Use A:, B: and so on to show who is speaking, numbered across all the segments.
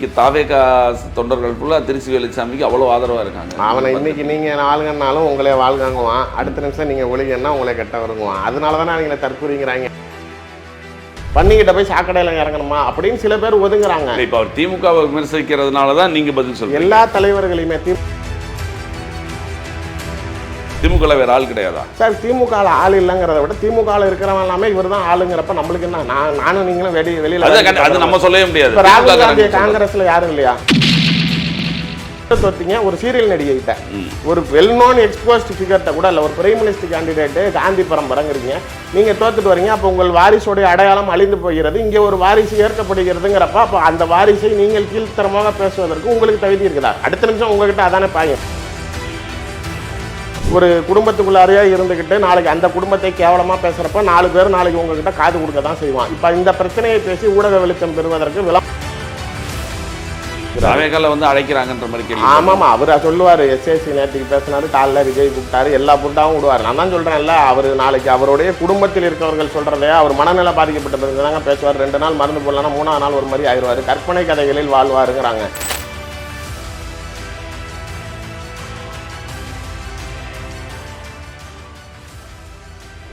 A: தாவேகா தொண்டர்கள் ஃபுல்லாக திருச்சி வேலுச்சாமிக்கு அவ்வளோ ஆதரவாக இருக்காங்க.
B: அவனை இன்னைக்கு நீங்கள் ஆளுங்கன்னாலும் உங்களே வாழ்காங்குவான், அடுத்த நிமிஷம் நீங்கள் ஒளிங்கன்னா உங்களே கெட்ட வருங்குவான். அதனால தானே அவங்கள தற்கூறிங்கிறாங்க. பண்ணிக்கிட்ட போய் சாக்கடையில் இறங்கணுமா அப்படின்னு சில பேர் ஒதுங்குறாங்க.
A: இப்போ அவர் திமுகவை விமர்சிக்கிறதுனால தான் நீங்கள் பதில் சொல்லுங்கள்.
B: எல்லா தலைவர்களையுமே
A: திமுக வேற ஆள் கிடையாதா
B: சார்? திமுக ஆள் இல்லைங்கிறத விட திமுக இருக்கிறவன் எல்லாமே இவர் தான் ஆளுங்கிறப்ப நம்மளுக்கு என்ன, நானும் நீங்களும் வெளியில
A: அது நம்ம சொல்லவே முடியாது.
B: ராகுல் காந்தி காங்கிரஸ்ல யாரும் இல்லையா? ஒரு சீரியல் நடிகைகிட்ட ஒரு வெல் நோன் எக்ஸ்போஸ்ட் ஃபிகர்ட்ட கூட இல்லை, ஒரு பிரைம் மினிஸ்டர் கேண்டிடேட்டு காந்தி பரம்பரைங்கிறீங்க, நீங்க தோத்துட்டு வரீங்க, அப்போ உங்கள் வாரிசுடைய அடையாளம் அழிந்து போகிறது, இங்கே ஒரு வாரிசு ஏற்கப்படுகிறதுங்கிறப்ப அப்போ அந்த வாரிசை நீங்கள் கீழ்த்தரமாக பேசுவதற்கு உங்களுக்கு தகுதி இருக்குதா? அடுத்த நிமிஷம் உங்ககிட்ட அதானே பாயும். ஒரு குடும்பத்துக்குள்ளாரையே இருந்துக்கிட்டு நாளைக்கு அந்த குடும்பத்தை கேவலமாக பேசுகிறப்ப 4 பேர் நாளைக்கு உங்ககிட்ட காது கொடுக்க தான் செய்வான். இப்போ இந்த பிரச்சனையை பேசி ஊடக வெளிச்சம் பெறுவதற்கு
A: தாவேகால வந்து அழைக்கிறாங்கன்ற மாதிரி.
B: ஆமாம், அவர் சொல்லுவார். எஸ்ஏசி நேற்றுக்கு பேசினாரு, காலைல விஜய் கூப்பிட்டாரு, எல்லா புட்டாவும் விடுவார். நான் தான் சொல்கிறேன்ல, அவர் நாளைக்கு அவருடைய குடும்பத்தில் இருக்கிறவர்கள் சொல்கிறதே அவர் மனநிலை பாதிக்கப்பட்ட பிறகு தாங்க பேசுவார். 2 நாள் மருந்து போடலன்னா 3ஆவது நாள் ஒரு மாதிரி ஆயிடுவார். கற்பனை கதைகளில் வாழ்வாருங்கிறாங்க.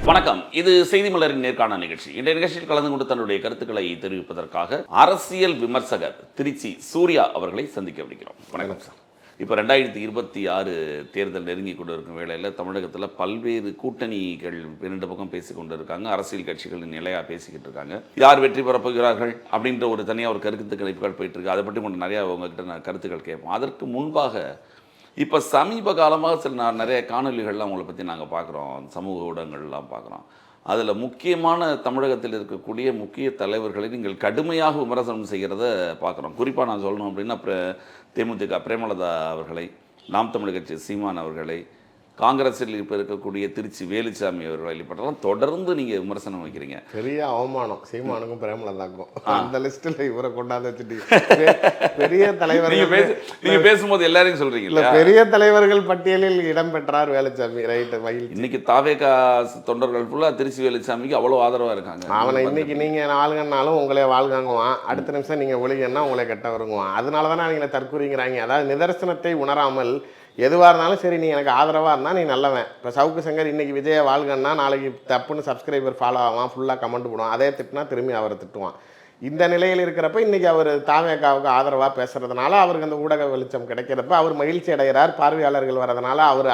A: வணக்கம், இது செய்தி மலரின் நேர்காணல் நிகழ்ச்சி. இந்த நிகழ்ச்சியில் கலந்து கொண்டு தன்னுடைய கருத்துக்களை தெரிவிப்பதற்காக அரசியல் விமர்சகர் திருச்சி சூர்யா அவர்களை சந்திக்க விடுகிறோம். வணக்கம் சார். இப்போ 2026 தேர்தல் நெருங்கி கொண்டு இருக்கும் வேளையில் தமிழகத்தில் பல்வேறு கூட்டணிகள் 2 பக்கம் பேசிக்கொண்டு இருக்காங்க. அரசியல் கட்சிகளின் நிலையாக பேசிக்கிட்டு இருக்காங்க. யார் வெற்றி பெறப் போகிறார்கள் அப்படின்ற ஒரு தனியாக ஒரு கருத்து கணிப்புகள் போயிட்டு இருக்கு. அதை பற்றி கொண்டு நிறையா உங்ககிட்ட நான் கருத்துக்கள் கேட்போம். அதற்கு முன்பாக இப்போ சமீப காலமாக நிறைய காணொலிகள்லாம் உங்களை பற்றி நாங்கள் பார்க்குறோம், சமூக ஊடகங்கள்லாம் பார்க்குறோம். அதில் முக்கியமான தமிழகத்தில் இருக்கக்கூடிய முக்கிய தலைவர்களை நீங்கள் கடுமையாக விமர்சனம் செய்கிறத பார்க்குறோம். குறிப்பாக நான் சொல்லணும் அப்படின்னா தேமுதிக பிரேமலதா அவர்களை, நாம் தமிழர் கட்சி சீமான் அவர்களை, காங்கிரஸில் இப்போ இருக்கக்கூடிய திருச்சி வேலுச்சாமி அவர்கள் வழிபட்டெல்லாம் தொடர்ந்து நீங்கள் விமர்சனம் வைக்கிறீங்க.
B: பெரிய அவமானம் சீமானுக்கும் பிரேமலதாக்கும். அந்த லிஸ்ட்டில் இவரை கொண்டாந்து வச்சுட்டு பெரிய தலைவர்
A: நீங்கள் பேசும்போது எல்லாரையும் சொல்கிறீங்க இல்லை,
B: பெரிய தலைவர்கள் பட்டியலில் இடம் பெற்றார் வேலுச்சாமி. ரைட்டு, மகிழ்ச்சி.
A: இன்னைக்கு தாவேகா தொண்டர்கள் ஃபுல்லாக திருச்சி வேலுச்சாமிக்கு அவ்வளோ ஆதரவாக இருக்காங்க.
B: அவனை இன்னைக்கு நீங்கள் ஆளுங்கன்னாலும் உங்களே வாழ்காங்குவான், அடுத்த நிமிஷம் நீங்கள் ஒளிங்கன்னா உங்களே கெட்ட வருங்குவான். அதனால தானே அவங்கள தற்கூறிங்கிறாங்க. அதாவது நிதர்சனத்தை உணராமல் எதுவாக இருந்தாலும் சரி, நீ எனக்கு ஆதரவாக இருந்தால் நீ நல்லவன். இப்போ சவுக்கு சங்கர் இன்றைக்கி விஜயை வாழ்கன்னா நாளைக்கு தப்புன்னு சப்ஸ்கிரைபர் ஃபாலோ ஆவான், ஃபுல்லாக கமெண்ட் போடுவான், அதே திட்டினா திரும்பி அவரை திட்டுவான். இந்த நிலையில் இருக்கிறப்ப இன்றைக்கி அவர் தாவேகாவுக்கு ஆதரவாக பேசுகிறதுனால அவருக்கு அந்த ஊடக வெளிச்சம் கிடைக்கிறப்ப அவர் மகிழ்ச்சி அடைகிறார். பார்வையாளர்கள் வர்றதுனால அவர்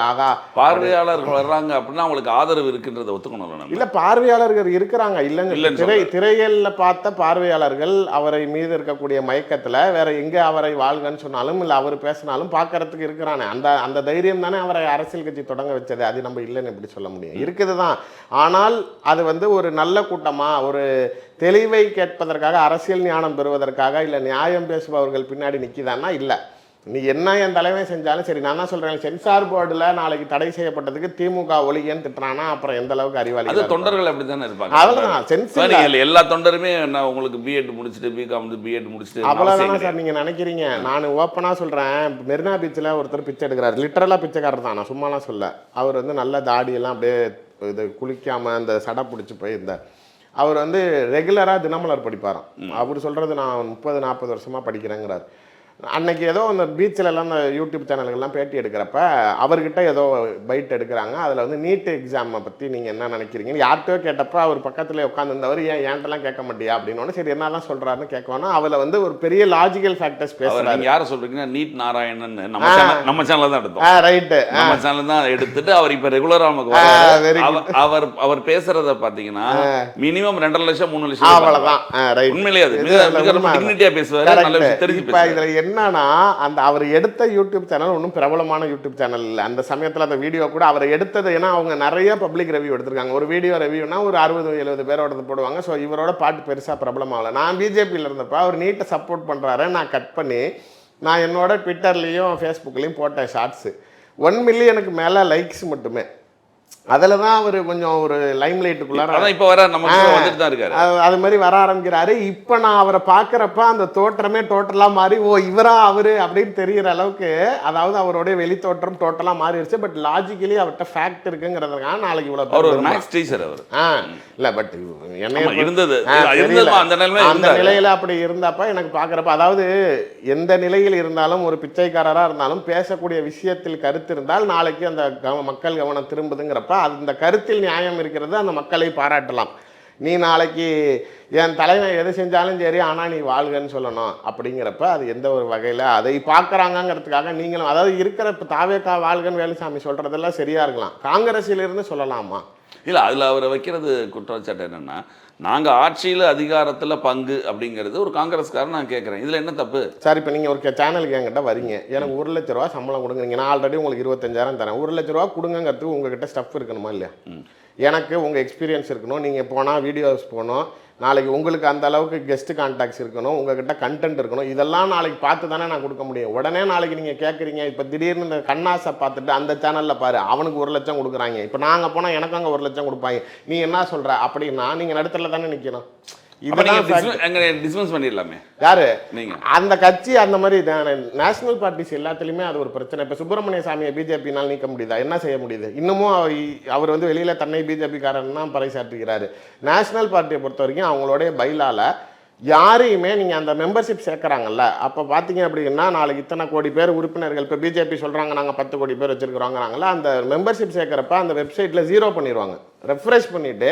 A: பார்வையாளர்கள் வர்றாங்க அப்படின்னா அவங்களுக்கு ஆதரவு இருக்குன்றதை ஒத்துக்கணும்.
B: இல்லை, பார்வையாளர்கள் இருக்கிறாங்க இல்லைங்க. திரைகளில் பார்த்த பார்வையாளர்கள் அவரை மீது இருக்கக்கூடிய மயக்கத்தில் வேற எங்கே அவரை வாழ்கன்னு சொன்னாலும் இல்லை அவர் பேசினாலும் பார்க்கறதுக்கு இருக்கிறானே, அந்த தைரியம் தானே அவரை அரசியல் கட்சி தொடங்க வச்சது. அது நம்ம இல்லைன்னு எப்படி சொல்ல முடியும்? இருக்குது தான். ஆனால் அது ஒரு நல்ல கூட்டமாக ஒரு தெளிவை கேட்பதற்காக, அரசியல் ஞானம் பெறுவதற்காக, இல்லை நியாயம் பேசுபவர்கள் பின்னாடி நிற்கிதான்னா இல்லை. நீ என்ன என் தலைவன் செஞ்சாலும் சரி, நான் தான் சொல்கிறேன், சென்சார் போர்டில் நாளைக்கு தடை செய்யப்பட்டதுக்கு திமுக ஒழிகன்னு திட்டுறானா அப்புறம் எந்த அளவுக்கு அறிவாளி?
A: அது தொண்டர்கள் அப்படி தானே இருப்பாங்க.
B: அவ்வளோதான். சென்சார்
A: எல்லா தொண்டருமே நான் உங்களுக்கு பிஎட் முடிச்சுட்டு பிகாம் பிஎட் முடிச்சுட்டு
B: அவ்வளோதானே சார் நீங்கள் நினைக்கிறீங்க? நான் ஓப்பனாக சொல்கிறேன், மெரினா பீச்சில் ஒருத்தர் பிச்சை எடுக்கிறார், லிட்டரலாக பிச்சைக்காரர் தான், நான் சும்மாலாம் சொல்ல. அவர் நல்ல தாடியெல்லாம் அப்படியே இது குளிக்காமல் அந்த சடை பிடிச்சி போய் அவர் ரெகுலராக தினமலர் படிப்பாராம். அவர் சொல்கிறது நான் 30-40 வருஷமாக படிக்கிறேங்கிறார். அன்னைக்கு ஏதோ அந்த பீச்சில் எல்லாம் அந்த யூடியூப் சேனல்கள்லாம் பேட்டி எடுக்கிறப்ப அவர்கிட்ட ஏதோ பைட் எடுக்கிறாங்க. அதில் நீட் எக்ஸாமை பற்றி நீங்கள் என்ன நினைக்கிறீங்கன்னு யார்கிட்டயோ கேட்டப்போ அவர் பக்கத்தில் உட்காந்துருந்தவர் ஏன்ட்டெல்லாம் கேட்க மாட்டியா அப்படின்னு, சரி என்ன தான் சொல்கிறாருன்னு கேட்கணும். அதில் ஒரு பெரிய லாஜிக்கல் ஃபேக்டர்ஸ் பேசுகிறாரு.
A: யாரை சொல்கிறீங்கன்னா நீட் நாராயணன் நம்ம சேனல் தான் எடுத்தோம்.
B: ரைட்டு,
A: நம்ம சேனல் தான் எடுத்துட்டு அவர் இப்போ ரெகுலராக அவர் பேசுறத பார்த்தீங்கன்னா மினிமம் 2.5 லட்சம் 3 லட்சம்
B: அவ்வளோதான்.
A: உண்மையிலேயே அது பேசுவார்.
B: தெரிஞ்சு என்னன்னா அவர் எடுத்த யூடியூப் சேனல் ஒன்றும் பிரபலமான யூடியூப் சேனல் இல்லை. அந்த சமயத்தில் அந்த வீடியோ கூட அவர் எடுத்தது, ஏன்னா அவங்க நிறைய பப்ளிக் ரிவ்யூ எடுத்திருக்காங்க. ஒரு வீடியோ ரிவ்யூனா ஒரு 60-70 பேரோட போடுவாங்க. ஸோ இவரோட பாட்டு பெருசாக பிரபலமாகல. நான் பிஜேபியில் இருந்தப்போ அவர் நீட்டை சப்போர்ட் பண்ணுறாரு, நான் கட் பண்ணி நான் என்னோட ட்விட்டர்லேயும் ஃபேஸ்புக்லேயும் போட்டேன் ஷார்ட்ஸு. 1 மில்லியனுக்கு மேலே லைக்ஸ் மட்டுமே. அதில் தான் அவர் கொஞ்சம் ஒரு லைம் லைட்டுக்குள்ளார
A: அதான் இப்போ வர நம்ம வந்துட்டு தான் இருக்காரு.
B: அது மாதிரி வர ஆரம்பிக்கிறாரு. இப்போ நான் அவரை பார்க்குறப்ப அந்த தோற்றமே டோட்டலாக மாறி ஓ இவரா அவரு அப்படின்னு தெரிகிற அளவுக்கு, அதாவது அவருடைய வெளித்தோற்றம் டோட்டலாக மாறிடுச்சு. பட் லாஜிக்கலி அவர்கிட்ட ஃபேக்ட் இருக்குங்கிறதுக்காக நாளைக்கு இவ்வளோ
A: அவர் ஒரு மேக்ஸ் டீச்சர் அவர்.
B: இல்லை பட் என்ன
A: இருந்தது
B: அந்த நிலையில் அப்படி இருந்தப்ப எனக்கு பார்க்குறப்ப, அதாவது எந்த நிலையில் இருந்தாலும் ஒரு பிச்சைக்காரராக இருந்தாலும் பேசக்கூடிய விஷயத்தில் கருத்து இருந்தால் நாளைக்கு அந்த மக்கள் கவனம் திரும்புதுங்கிறப்ப அந்த கருத்தில் நியாயம் இருக்கிறது, அந்த மக்களை பாராட்டலாம். நீ நாளைக்கு என் தலைவன் எது செஞ்சாலும் சரி ஆனால் நீ வாழ்கன்னு சொல்லணும் அப்படிங்கிறப்ப அது எந்த ஒரு வகையில் அதை பார்க்குறாங்கங்கிறதுக்காக நீங்களும், அதாவது இருக்கிற இப்போ தாவேக்கா வாழ்கன்னு வேலுசாமி சொல்கிறதெல்லாம் சரியாக இருக்கலாம், காங்கிரஸிலிருந்து சொல்லலாமா?
A: இல்லை, அதில் அவர் வைக்கிறது குற்றச்சாட்டு என்னென்னா, நாங்கள் ஆட்சியில் அதிகாரத்தில் பங்கு அப்படிங்கிறது ஒரு காங்கிரஸ்காரன் நான் கேட்குறேன், இதில் என்ன தப்பு?
B: சார் இப்போ நீங்கள் ஒரு சேனலுக்கு என்கிட்ட வரீங்க, எனக்கு 1 லட்ச ரூபா சம்பளம் கொடுங்க, நான் ஆல்ரெடி உங்களுக்கு 25,000 தரேன், 1 லட்ச ரூபா கொடுங்கிறதுக்கு உங்ககிட்ட ஸ்டஃப் இருக்கணுமா இல்லையா? எனக்கு உங்கள் எக்ஸ்பீரியன்ஸ் இருக்கணும், நீங்கள் போனால் வீடியோஸ் போகணும், நாளைக்கு உங்களுக்கு அந்த அளவுக்கு கெஸ்ட் கான்டாக்ட்ஸ் இருக்கணும், உங்ககிட்ட கண்டென்ட் இருக்கணும், இதெல்லாம் நாளைக்கு பார்த்து தானே நான் கொடுக்க முடியும். உடனே நாளைக்கு நீங்கள் கேட்குறீங்க, இப்போ திடீர்னு இந்த கண்ணாசை பார்த்துட்டு அந்த சேனலில் பாரு அவனுக்கு 1 லட்சம் கொடுக்குறாங்க, இப்போ நாங்கள் போனால் எனக்கு அங்கே 1 லட்சம் கொடுப்பாங்க, நீ என்ன சொல்கிற அப்படின்னா நீங்கள் நடுத்தரில் தானே நிற்கணும்.
A: டிஸ்மிஸ் பண்ணிடலாமே.
B: யாரு நீங்க? அந்த கட்சி அந்த மாதிரி நேஷனல் பார்ட்டிஸ் எல்லாத்துலயுமே அது ஒரு பிரச்சனை. இப்ப சுப்பிரமணிய சாமியை பிஜேபினால் நீக்க முடியுதா? என்ன செய்ய முடியுது? இன்னமும் அவர் வந்து வெளியில தன்னை பிஜேபி காரன் தான் பறைசாற்றுகிறாரு. நேஷனல் பார்ட்டியை பொறுத்த வரைக்கும் அவங்களுடைய பைலால யாரையுமே நீங்கள் அந்த மெம்பர்ஷிப் சேர்க்குறாங்கல்ல, அப்போ பார்த்தீங்க அப்படின்னா நாளைக்கு இத்தனை கோடி பேர் உறுப்பினர்கள், இப்போ பிஜேபி சொல்கிறாங்க நாங்கள் 10 கோடி பேர் வச்சுருக்குறோங்கிறாங்களா, அந்த மெம்பர்ஷிப் சேர்க்குறப்ப அந்த வெப்சைட்டில் 0 பண்ணிடுவாங்க. ரெஃப்ரெஷ் பண்ணிவிட்டு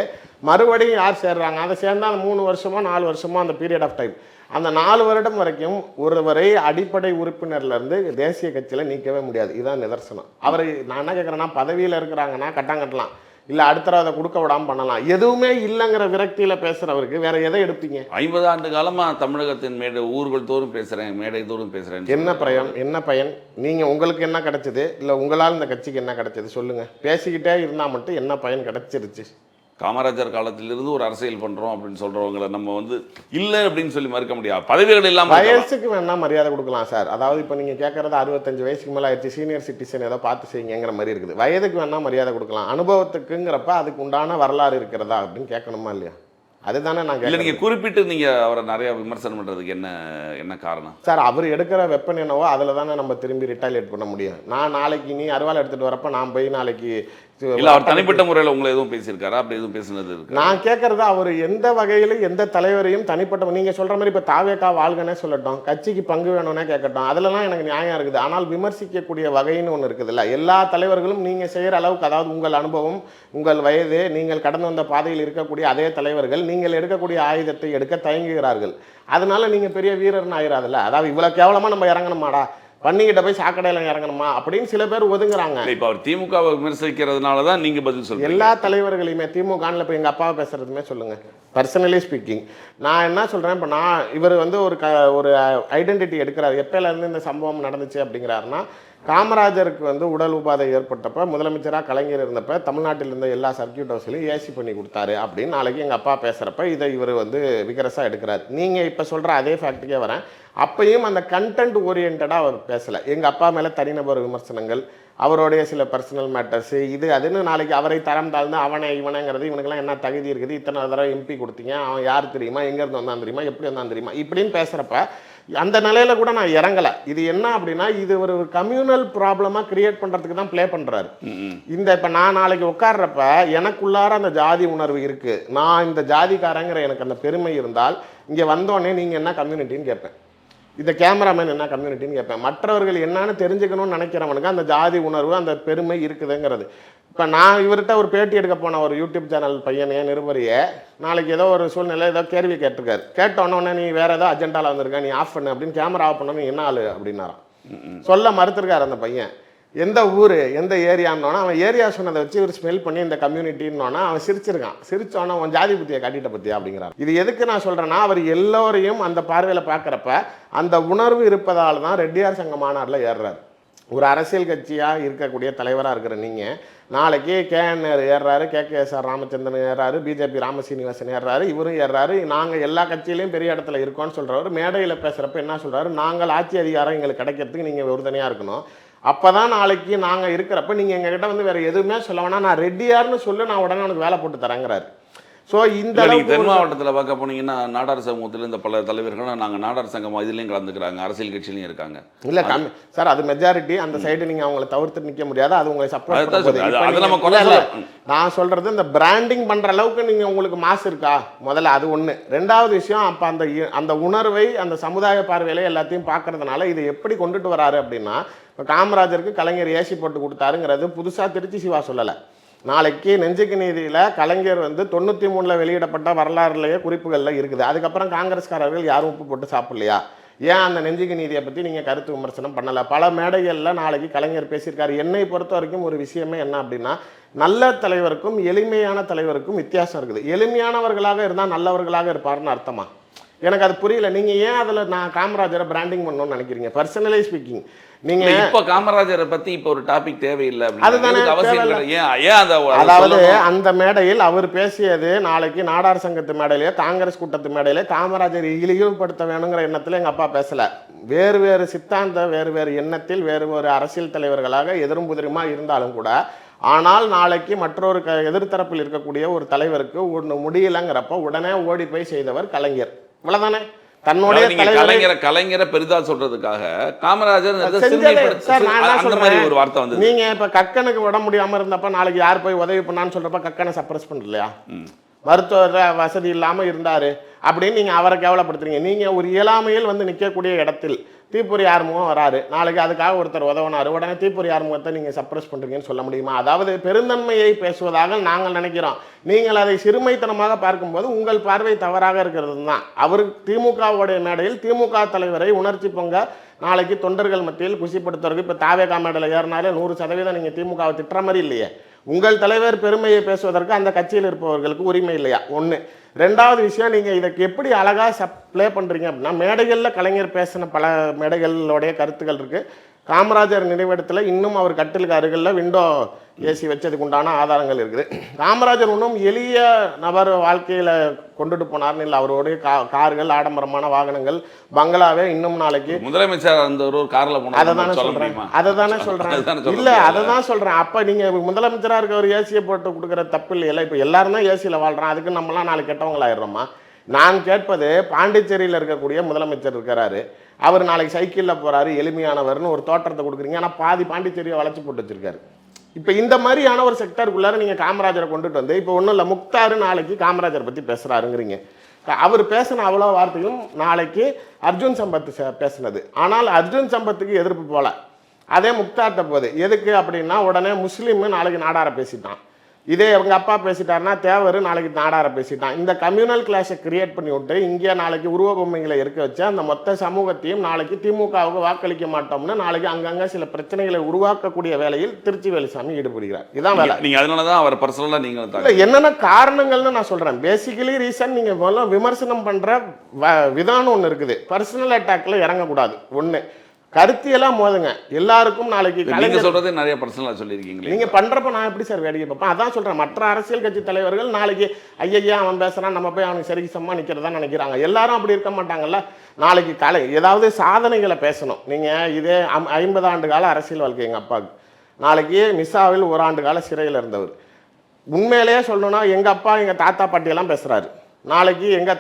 B: மறுபடியும் யார் சேர்றாங்க, அதை சேர்ந்தால் 3 வருஷமோ 4 வருஷமோ அந்த பீரியட் ஆஃப் டைம், அந்த 4 வருடம் வரைக்கும் ஒருவரை அடிப்படை உறுப்பினர்லேருந்து தேசிய கட்சியில் நீக்கவே முடியாது. இதுதான் நிதர்சனம். அவரை நான் என்ன கேட்குறேன்னா, பதவியில் இருக்கிறாங்கன்னா கட்டலாம், இல்லை அடுத்த அதை கொடுக்க விடாமல் பண்ணலாம், எதுவுமே இல்லைங்கிற விரக்தியில் பேசுகிறவருக்கு வேற எதை எடுப்பீங்க?
A: 50 ஆண்டு காலமாக தமிழகத்தின் ஊர்கள் தோறும் பேசுகிறேன், மேடை தோறும் பேசுகிறேன்,
B: என்ன பயன்? நீங்கள் உங்களுக்கு என்ன கிடைச்சது, இல்லை உங்களால் இந்த கட்சிக்கு என்ன கிடைச்சது சொல்லுங்கள். பேசிக்கிட்டே இருந்தால் மட்டும் என்ன பயன் கிடைச்சிருச்சு?
A: காமராஜர் காலத்திலிருந்து ஒரு அரசியல் பண்ணுறோம் அப்படின்னு சொல்கிறவங்களை நம்ம வந்து இல்லை அப்படின்னு சொல்லி மறுக்க முடியாது. பதவிகள் இல்லாமல்
B: வயசுக்கு வேணா மரியாதை கொடுக்கலாம் சார். அதாவது இப்போ நீங்கள் கேட்குறது 65 வயசுக்கு மேலே ஆயிடுச்சு, சீனியர் சிட்டிசன் ஏதோ பார்த்து செய்யுங்கிற மாதிரி இருக்குது. வயதுக்கு வேணா மரியாதை கொடுக்கலாம், அனுபவத்துக்குங்கிறப்ப அதுக்கு உண்டான வரலாறு இருக்கிறதா அப்படின்னு கேட்கணுமா இல்லையா? அதுதானே நான்
A: இல்லை. நீங்கள் குறிப்பிட்டு நீங்கள் அவரை நிறையா விமர்சனம் பண்ணுறதுக்கு என்ன காரணம்
B: சார்? அவர் எடுக்கிற வெப்பன் என்னவோ அதில் தானே நம்ம திரும்பி ரிட்டாலியேட் பண்ண முடியும். நான் நாளைக்கு நீ அருவாள் எடுத்துகிட்டு வரப்போ நான் போய் நாளைக்கு
A: இல்லை, அவர் தனிப்பட்ட முறையில் உங்களை எதுவும் பேசியிருக்காரா? அப்படி எதுவும் பேசுனது இருக்கு?
B: நான் கேட்கறது அவர் எந்த வகையிலும் எந்த தலைவரையும் தனிப்பட்ட, நீங்கள் சொல்கிற மாதிரி இப்போ தாவேக்கா வாழ்கனே சொல்லட்டும், கட்சிக்கு பங்கு வேணும்னே கேட்கட்டும், அதிலலாம் எனக்கு நியாயம் இருக்குது. ஆனால் விமர்சிக்கக்கூடிய வகைன்னு ஒன்று இருக்குது இல்லை, எல்லா தலைவர்களும் நீங்கள் செய்கிற அளவுக்கு, அதாவது உங்கள் அனுபவம், உங்கள் வயது, நீங்கள் கடந்து வந்த பாதையில் இருக்கக்கூடிய அதே தலைவர்கள் நீங்கள் எடுக்கக்கூடிய ஆயுதத்தை எடுக்க தயங்குகிறார்கள். அதனால நீங்கள் பெரிய வீரர்னு ஆயிராதுல்ல. அதாவது இவ்வளோ கேவலமாக நம்ம இறங்கணுமாடா, பண்ணிக்கிட்ட போய் சாக்கடையில் இறங்கணுமா அப்படின்னு சில பேர் ஒதுங்குறாங்க.
A: இப்போ அவர் திமுகவை விமர்சிக்கிறதுனால தான் நீங்கள் பதில் சொல்லுங்கள்.
B: எல்லா தலைவர்களையுமே திமுகவில் இப்போ எங்கள் அப்பாவை பேசுகிறதுமே சொல்லுங்கள், பர்சனலி ஸ்பீக்கிங். நான் என்ன சொல்கிறேன், இப்போ இவர் வந்து ஒரு ஐடென்டிட்டி எடுக்கிறார். எப்போலேருந்து இந்த சம்பவம் நடந்துச்சு அப்படிங்கிறாருன்னா, காமராஜருக்கு வந்து உடல் உபாதை ஏற்பட்டப்போ முதலமைச்சராக கலைஞர் இருந்தப்போ தமிழ்நாட்டில் இருந்த எல்லா சர்க்கியூட் ஹவுஸ்லையும் ஏசி பண்ணி கொடுத்தாரு அப்படின்னு நாளைக்கு எங்கள் அப்பா பேசுகிறப்ப இதை இவர் வந்து விகரஸாக எடுக்கிறார். நீங்கள் இப்போ சொல்கிற அதே ஃபேக்ட்டுக்கே வரேன், அப்பையும் அந்த கண்டென்ட் ஓரியன்டாக அவர் பேசலை. எங்கள் அப்பா மேலே தனிநபர் விமர்சனங்கள், அவருடைய சில பர்சனல் மேட்டர்ஸு, இது அதுன்னு நாளைக்கு அவரை தரம் தாழ்ந்து அவனை இவனைங்கிறது, இவனுக்கெல்லாம் என்ன தகுதி இருக்குது, இத்தனை தடவை எம்பி கொடுத்தீங்க, அவன் யார் தெரியுமா, எங்கேருந்து வந்தான் தெரியுமா, எப்படி வந்தான் தெரியுமா, இப்படின்னு பேசுகிறப்ப அந்த நிலையில் கூட நான் இறங்கலை. இது என்ன அப்படின்னா, இது ஒரு கம்யூனல் ப்ராப்ளமாக கிரியேட் பண்ணுறதுக்கு தான் ப்ளே பண்ணுறாரு. இந்த இப்போ நான் நாளைக்கு உட்கார்றப்ப எனக்குள்ளார அந்த ஜாதி உணர்வு இருக்குது, நான் இந்த ஜாதிக்காரங்கிற எனக்கு அந்த பெருமை இருந்தால் இங்கே வந்தோடனே நீங்கள் என்ன கம்யூனிட்டின்னு கேட்பேன், இந்த கேமராமேன் என்ன கம்யூனிட்டின்னு கேட்பேன். மற்றவர்கள் என்னன்னு தெரிஞ்சுக்கணும்னு நினைக்கிறவனுக்கு அந்த ஜாதி உணர்வு, அந்த பெருமை இருக்குதுங்கிறது. இப்போ நான் இவர்கிட்ட ஒரு பேட்டி எடுக்க போன ஒரு யூடியூப் சேனல் பையனையே நிருபரியே நாளைக்கு ஏதோ ஒரு சூழ்நிலை ஏதோ கேள்வி கேட்டிருக்காரு. கேட்டோன்னே நீ வேறு ஏதோ அஜெண்டாவில் வந்திருக்க, நீ ஆஃப் பண்ணு அப்படின்னு, கேமரா ஆஃப் பண்ணணும், என்ன ஆளு அப்படின்னாராம். சொல்ல மறுத்திருக்காரு அந்த பையன். எந்த ஊர் எந்த ஏரியான்னோன்னா அவன் ஏரியா சொன்னதை வச்சு இவர் ஸ்மெல் பண்ணி இந்த கம்யூனிட்டின்னோன்னா அவன் சிரிச்சிருக்கான். சிரிச்சோன்னா அவன் ஜாதி பத்தியை காட்டிட்ட பத்தியா அப்படிங்கிறான். இது எதுக்கு நான் சொல்கிறேன்னா, அவர் எல்லோரையும் அந்த பார்வையில் பார்க்குறப்ப அந்த உணர்வு இருப்பதால் தான் ரெட்டியார் சங்க மாநாட்டில் ஏறுறாரு. ஒரு அரசியல் கட்சியாக இருக்கக்கூடிய தலைவராக இருக்கிற நீங்கள் நாளைக்கு கேஎன்ஆர் ஏறுறாரு, KKSR ராமச்சந்திரன் ஏறாரு, பிஜேபி ராமசீனிவாசன் ஏறாரு, இவரும் ஏறாரு, நாங்கள் எல்லா கட்சியிலையும் பெரிய இடத்துல இருக்கோம்னு சொல்கிறவர் மேடையில் பேசுகிறப்ப என்ன சொல்கிறாரு, நாங்கள் ஆட்சி அதிகாரம் எங்களுக்கு கிடைக்கிறதுக்கு நீங்கள் உறுதுணையாக இருக்கணும், அப்பதான் நாளைக்கு நாங்கள் இருக்கிறப்ப நீங்கள் எங்ககிட்ட வந்து வேற எதுவுமே சொல்ல வேணா, நான் ரெட்டியார்னு சொல்லு, நான் உடனே உனக்கு வேலை போட்டு தரேங்கிறாரு. ஸோ இந்த
A: நீங்கள் தென் மாவட்டத்தில் பார்க்க போனீங்கன்னா நாடார் சமூகத்தில் இந்த பல தலைவர்களும் நாங்கள் நாடார் சங்கம் இதுலேயும் கலந்துக்கிறாங்க, அரசியல் கட்சியிலையும் இருக்காங்க.
B: இல்லை சார், அது மெஜாரிட்டி. அந்த சைடு நீங்கள் அவங்கள தவிர்த்து நிற்க முடியாது, அது உங்களை சப்போர்ட். நான் சொல்கிறது இந்த பிராண்டிங் பண்ணுற அளவுக்கு நீங்கள் உங்களுக்கு மாசு இருக்கா முதல்ல, அது ஒன்று. ரெண்டாவது விஷயம், அப்போ அந்த உணர்வை அந்த சமுதாய பார்வையில எல்லாத்தையும் பார்க்கறதுனால இதை எப்படி கொண்டுட்டு வராரு அப்படின்னா, இப்போ காமராஜருக்கு கலைஞர் ஏசி போட்டு கொடுத்தாருங்கிறது புதுசாக திருச்சி சிவா சொல்லலை. நாளைக்கு நெஞ்சுக்கு நீதியில் கலைஞர் வந்து 93 வெளியிடப்பட்ட வரலாறுலேயே குறிப்புகளில் இருக்குது. அதுக்கப்புறம் காங்கிரஸ்காரர்கள் யாரும் உப்பு போட்டு சாப்பிடலையா? ஏன் அந்த நெஞ்சுக்கு நீதியை பற்றி நீங்கள் கருத்து விமர்சனம் பண்ணலை? பல மேடைகளில் நாளைக்கு கலைஞர் பேசியிருக்காரு. என்னை பொறுத்த வரைக்கும் ஒரு விஷயமே என்ன அப்படின்னா, நல்ல தலைவருக்கும் எளிமையான தலைவருக்கும் வித்தியாசம் இருக்குது. எளிமையானவர்களாக இருந்தால் நல்லவர்களாக இருப்பாருன்னு அர்த்தமா? எனக்கு அது புரியல. நீங்கள் ஏன் அதில் நான் காமராஜரை பிராண்டிங் பண்ணணும்னு நினைக்கிறீங்க? பர்சனலி ஸ்பீக்கிங், நீங்க
A: இப்ப காமராஜரை பத்தி இப்ப ஒரு டாபிக் தேவையில்லை,
B: அதாவது அந்த மேடையில் அவர் பேசியது நாளைக்கு நாடார் சங்கத்து மேடையிலே காங்கிரஸ் கூட்டத்து மேடையிலே காமராஜர் இழிவுபடுத்த வேணுங்கிற எண்ணத்தில் எங்க அப்பா பேசல. வேறு வேறு சித்தாந்த வேறு வேறு எண்ணத்தில் வேறு வேறு அரசியல் தலைவர்களாக எதிரும் புதிருமா இருந்தாலும் கூட, ஆனால் நாளைக்கு மற்றொரு எதிர்த்தரப்பில் இருக்கக்கூடிய ஒரு தலைவருக்கு ஒன்று முடியலங்கிறப்ப உடனே ஓடி போய் செய்தவர் கலைஞர். இவ்வளவுதானே. தன்னுடைய
A: கலைஞரை பெரிதா சொல்றதுக்காக காமராஜர் ஒரு வார்த்தை வந்து,
B: நீங்க இப்ப கக்கனுக்கு விட முடியாம இருந்தப்ப நாளைக்கு யார் போய் உதவி பண்ணான்னு சொல்றப்ப கக்கனை சப்ரஸ் பண்ணலையா? மருத்துவ வசதி இல்லாம இருந்தாரு அப்படின்னு நீங்க அவரை கேவலப்படுத்துறீங்க. நீங்க ஒரு இயலாமையில் வந்து நிற்கக்கூடிய இடத்தில் தீப்பொறி ஆறுமுகம் வராரு, நாளைக்கு அதுக்காக ஒருத்தர் உதவினாரு, உடனே தீப்பொறி ஆறுமுகத்தை நீங்கள் சப்ரஸ் பண்ணுறீங்கன்னு சொல்ல முடியுமா? அதாவது பெருந்தன்மையை பேசுவதாக நாங்கள் நினைக்கிறோம். நீங்கள் அதை சிறுமைத்தனமாக பார்க்கும்போது உங்கள் பார்வை தவறாக இருக்கிறது தான். அவர் திமுகவுடைய மேடையில் திமுக தலைவரை உணர்ச்சி பொங்க நாளைக்கு தொண்டர்கள் மத்தியில் குசிப்படுத்துறதுக்கு இப்போ தாவேகா மேடையில் ஏறினாலே 100% நீங்கள் திமுகவை திட்டுற மாதிரி இல்லையே. உங்கள் தலைவர் பெருமையை பேசுவதற்கு அந்த கட்சியில் இருப்பவர்களுக்கு உரிமை இல்லையா? ஒன்று. ரெண்டாவது விஷயம், நீங்கள் இதற்கு எப்படி அழகாக ப்ளே பண்ணுறீங்க அப்படின்னா, மேடைகளில் கலைஞர் பேசின பல மேடைகளோடைய கருத்துக்கள் இருக்குது. காமராஜர் நினைவிடத்தில் இன்னும் அவர் கட்டிலுக்கு அருகில் விண்டோ ஏசி வச்சதுக்கு உண்டான ஆதாரங்கள் இருக்குது. காமராஜர் இன்னும் எளிய நபர் வாழ்க்கையில் கொண்டுட்டு போனார்னு இல்லை. அவருடைய கார்கள், ஆடம்பரமான வாகனங்கள், பங்களாவே இன்னும் நாளைக்கு
A: முதலமைச்சர் அந்த ஒரு காரில் போனார்.
B: அதை தானே சொல்கிறேன். இல்லை, அதை தான் சொல்கிறேன். அப்போ நீங்கள் முதலமைச்சராக இருக்க ஒரு ஏசியை போட்டு கொடுக்குற தப்பு இல்லையில. இப்போ எல்லாரும் தான் ஏசியில் வாழ்கிறோம், அதுக்கு நம்மளாம் நாளைக்கு கெட்டவங்களாயிடுறோமா? நான் கேட்பது, பாண்டிச்சேரியில் இருக்கக்கூடிய முதலமைச்சர் இருக்கிறாரு, அவர் நாளைக்கு சைக்கிளில் போகிறாரு, எளிமையானவர்னு ஒரு தோற்றத்தை கொடுக்குறீங்க, ஆனால் பாதி பாண்டிச்சேரியை வளைச்சி போட்டு வச்சிருக்காரு. இப்போ இந்த மாதிரியான ஒரு செக்டருக்குள்ளார நீங்கள் காமராஜரை கொண்டுட்டு வந்து, இப்போ ஒன்றும் இல்லை, முக்தாரு நாளைக்கு காமராஜரை பற்றி பேசுகிறாருங்கிறீங்க. அவர் பேசின அவ்வளோ வார்த்தையும் நாளைக்கு அர்ஜுன் சம்பத் பேசினது. ஆனால் அர்ஜுன் சம்பத்துக்கு எதிர்ப்பு போல, அதே முக்தார்ட்ட போகுது. எதுக்கு அப்படின்னா, உடனே முஸ்லீம் நாளைக்கு நாடார பேசிட்டான், இதே அவங்க அப்பா பேசிட்டாருன்னா தேவர் நாளைக்கு நாடார பேசிட்டான். இந்த கம்யூனல் கிளாஸை கிரியேட் பண்ணி விட்டு இங்கே நாளைக்கு உருவ பொம்மைகளை இருக்க வச்சு அந்த மொத்த சமூகத்தையும் நாளைக்கு திமுகவுக்கு வாக்களிக்க மாட்டோம்னு நாளைக்கு அங்கங்கே சில பிரச்சனைகளை உருவாக்கக்கூடிய வேலையில் திருச்சி வேலுசாமி ஈடுபடுகிறார். இதான் வேலை.
A: நீங்கள் அதனால தான் அவர் பர்சனலாக நீங்கள்
B: என்னென்ன காரணங்கள்னு நான் சொல்கிறேன். பேசிக்கலி ரீசன், நீங்கள் முதல்ல விமர்சனம் பண்ணுற விதானம் ஒன்று இருக்குது. பர்சனல் அட்டாக்ல இறங்கக்கூடாது. ஒன்று. கருத்தியெல்லாம் மோதுங்க எல்லாருக்கும். நாளைக்கு
A: நீங்க சொல்றது நிறைய பர்சனலா சொல்லியிருக்கீங்க.
B: நீங்க பண்றப்ப நான் எப்படி சார் வேடிக்கை பார்ப்பேன்? அதான் சொல்றேன். மற்ற அரசியல் கட்சி தலைவர்கள் நாளைக்கு ஐயா அவன் பேசுறான், நம்ம போய் அவனுக்கு சரிக்கு சம்மா நிக்கிறதா நினைக்கிறாங்க. எல்லாரும் அப்படி இருக்க மாட்டாங்கல்ல. நாளைக்கு ஏதாவது சாதனைகளை பேசணும். நீங்க இதே 50 ஆண்டு கால அரசியல் வாழ்க்கை எங்க அப்பாவுக்கு. நாளைக்கு மிசாவில் 1 ஆண்டு கால சிறையில் இருந்தவர். உண்மையிலேயே சொல்லணும்னா எங்க அப்பா எங்க தாத்தா பாட்டியெல்லாம் பேசுறாரு. நாளைக்கு எங்க